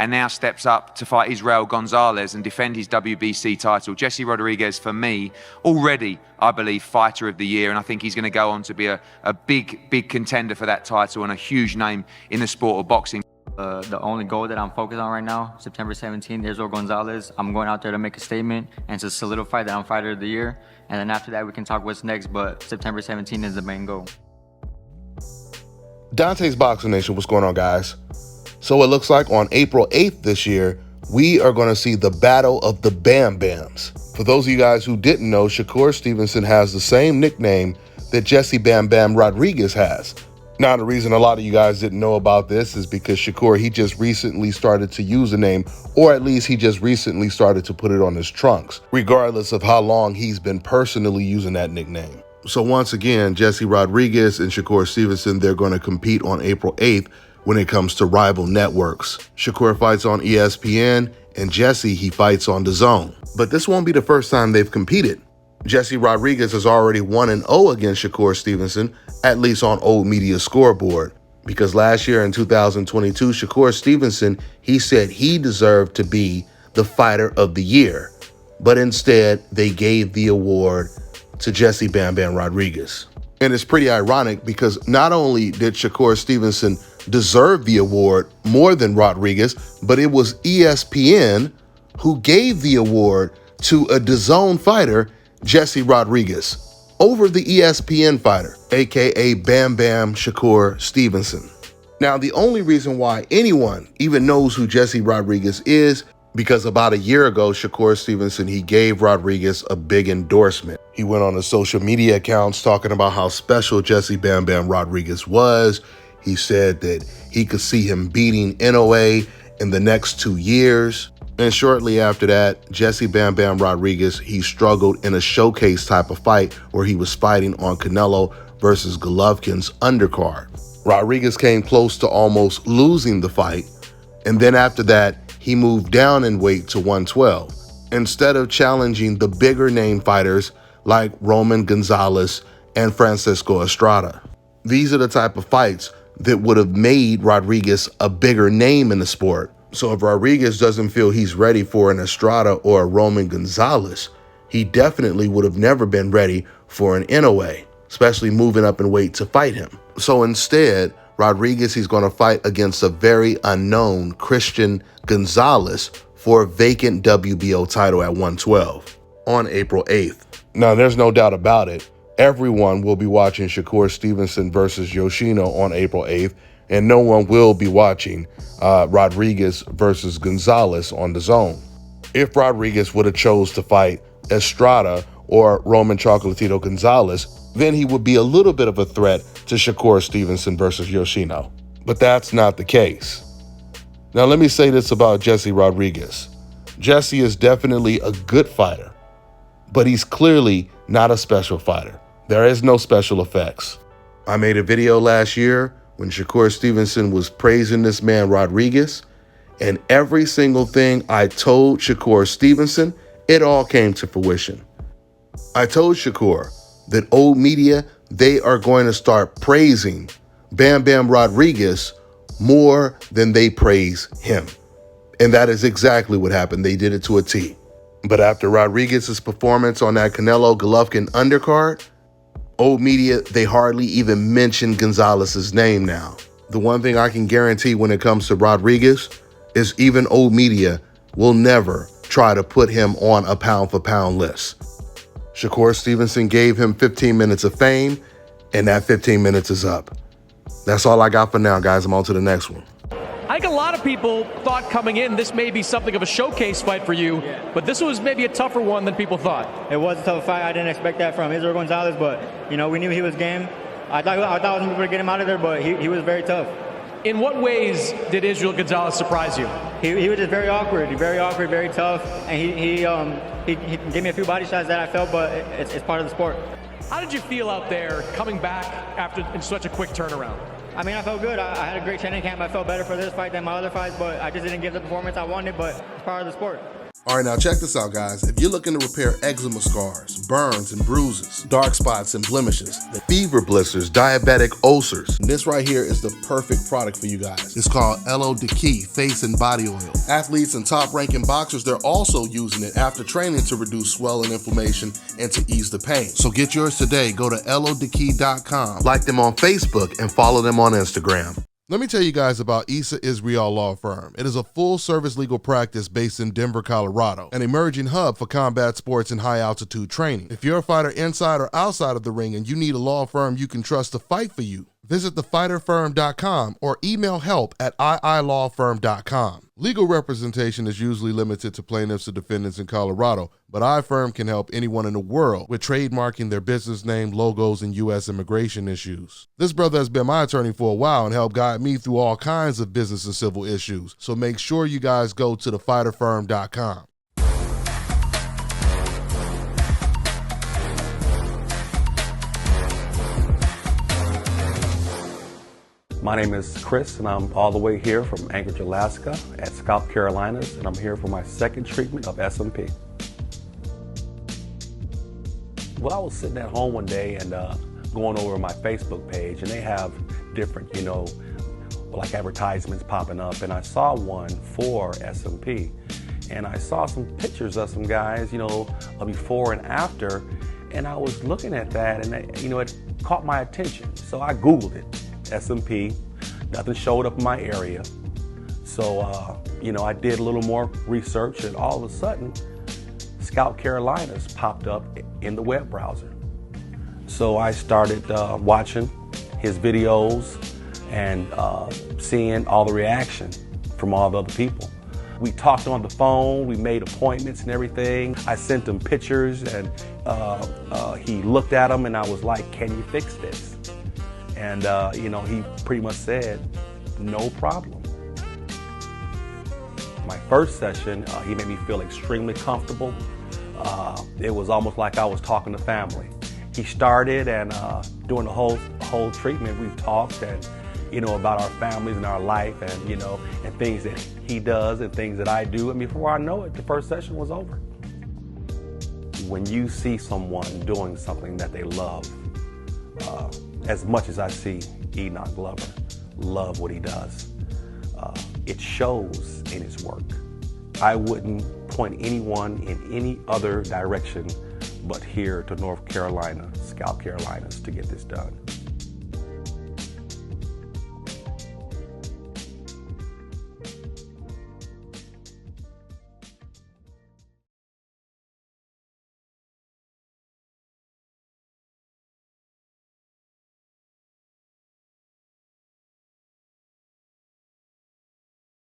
and now steps up to fight Israel Gonzalez and defend his WBC title. Jessie Rodriguez, for me, already, I believe, fighter of the year, and I think he's going to go on to be a big contender for that title and a huge name in the sport of boxing. The only goal that I'm focused on right now, September 17th, Israel Gonzalez. I'm going out there to make a statement and to solidify that I'm fighter of the year. And then after that, we can talk what's next, but September 17th is the main goal. Dante's Boxing Nation, what's going on, guys? So it looks like on April 8th this year, we are going to see the battle of the Bam Bams. For those of you guys who didn't know, Shakur Stevenson has the same nickname that Jessie Bam Bam Rodriguez has. Now, the reason a lot of you guys didn't know about this is because Shakur, he just recently started to use the name, or at least he just recently started to put it on his trunks, regardless of how long he's been personally using that nickname. So once again, Jessie Rodriguez and Shakur Stevenson, they're going to compete on April 8th when it comes to rival networks. Shakur fights on ESPN, and Jessie, he fights on DAZN. But this won't be the first time they've competed. Jessie Rodriguez has already 1-0 against Shakur Stevenson, at least on Old Media's scoreboard. Because last year in 2022, Shakur Stevenson, he said he deserved to be the fighter of the year. But instead, they gave the award to Jessie Bam Bam Rodriguez. And it's pretty ironic because not only did Shakur Stevenson deserve the award more than Rodriguez, but it was ESPN who gave the award to a DAZN fighter, Jessie Rodriguez, over the ESPN fighter, aka Bam Bam Shakur Stevenson. Now, the only reason why anyone even knows who Jessie Rodriguez is, because about a year ago, Shakur Stevenson, he gave Rodriguez a big endorsement. He went on his social media accounts talking about how special Jessie Bam Bam Rodriguez was. He said that he could see him beating NOA in the next 2 years. And shortly after that, Jessie Bam Bam Rodriguez, he struggled in a showcase type of fight where he was fighting on Canelo versus Golovkin's undercard. Rodriguez came close to almost losing the fight. And then after that, he moved down in weight to 112. Instead of challenging the bigger name fighters like Roman Gonzalez and Francisco Estrada. These are the type of fights that would have made Rodriguez a bigger name in the sport. So if Rodriguez doesn't feel he's ready for an Estrada or a Roman Gonzalez, he definitely would have never been ready for an NOA, especially moving up in weight to fight him. So instead, Rodriguez, he's going to fight against a very unknown Christian Gonzalez for a vacant WBO title at 112 on April 8th. Now, there's no doubt about it. Everyone will be watching Shakur Stevenson versus Yoshino on April 8th, and no one will be watching Rodriguez versus Gonzalez on DAZN. If Rodriguez would have chose to fight Estrada or Roman Chocolatito Gonzalez, then he would be a little bit of a threat to Shakur Stevenson versus Yoshino. But that's not the case. Now, let me say this about Jessie Rodriguez. Jessie is definitely a good fighter, but he's clearly not a special fighter. There is no special effects. I made a video last year when Shakur Stevenson was praising this man Rodriguez, and every single thing I told Shakur Stevenson, it all came to fruition. I told Shakur that old media, they are going to start praising Bam Bam Rodriguez more than they praise him. And that is exactly what happened. They did it to a T. But after Rodriguez's performance on that Canelo Golovkin undercard, old media, they hardly even mention Gonzalez's name now. The one thing I can guarantee when it comes to Rodriguez is even old media will never try to put him on a pound-for-pound list. Shakur Stevenson gave him 15 minutes of fame, and that 15 minutes is up. That's all I got for now, guys. I'm on to the next one. I think a lot of people thought coming in this may be something of a showcase fight for you, but this was maybe a tougher one than people thought. It was a tough fight. I didn't expect that from Israel Gonzalez, but we knew he was game. I thought I was going to get him out of there, but he was very tough. In what ways did Israel Gonzalez surprise you? He was just very awkward, very tough, and he gave me a few body shots that I felt, but it's part of the sport. How did you feel out there coming back after in such a quick turnaround? I mean, I felt good. I had a great training camp. I felt better for this fight than my other fights, but I just didn't give the performance I wanted, but it's part of the sport. All right, now check this out, guys. If you're looking to repair eczema scars, burns and bruises, dark spots and blemishes, fever blisters, diabetic ulcers, this right here is the perfect product for you guys. It's called Elo Diki Face and Body Oil. Athletes and top-ranking boxers, they're also using it after training to reduce swelling, inflammation, and to ease the pain. So get yours today. Go to elodiki.com, like them on Facebook, and follow them on Instagram. Let me tell you guys about Issa Israel Law Firm. It is a full-service legal practice based in Denver, Colorado, an emerging hub for combat sports and high-altitude training. If you're a fighter inside or outside of the ring and you need a law firm you can trust to fight for you, visit thefighterfirm.com or email help@iilawfirm.com. Legal representation is usually limited to plaintiffs or defendants in Colorado, but iFirm can help anyone in the world with trademarking their business name, logos, and U.S. immigration issues. This brother has been my attorney for a while and helped guide me through all kinds of business and civil issues, so make sure you guys go to thefighterfirm.com. My name is Chris, and I'm all the way here from Anchorage, Alaska at Scalp Carolinas, and I'm here for my second treatment of SMP. Well, I was sitting at home one day and going over my Facebook page, and they have different, like advertisements popping up, and I saw one for SMP. And I saw some pictures of some guys, before and after, and I was looking at that, and it caught my attention. So I Googled it. SMP, nothing showed up in my area. So, I did a little more research, and all of a sudden, Scalp Carolinas popped up in the web browser. So I started watching his videos and seeing all the reaction from all the other people. We talked on the phone, we made appointments and everything. I sent him pictures, and he looked at them, and I was like, "Can you fix this?" And, he pretty much said, "No problem." My first session, he made me feel extremely comfortable. It was almost like I was talking to family. He started, and during the whole treatment, we talked and, about our families and our life, and, and things that he does and things that I do. And before I know it, the first session was over. When you see someone doing something that they love, as much as I see Enoch Glover love what he does, it shows in his work. I wouldn't point anyone in any other direction but here to North Carolina, Scalp Carolinas, to get this done.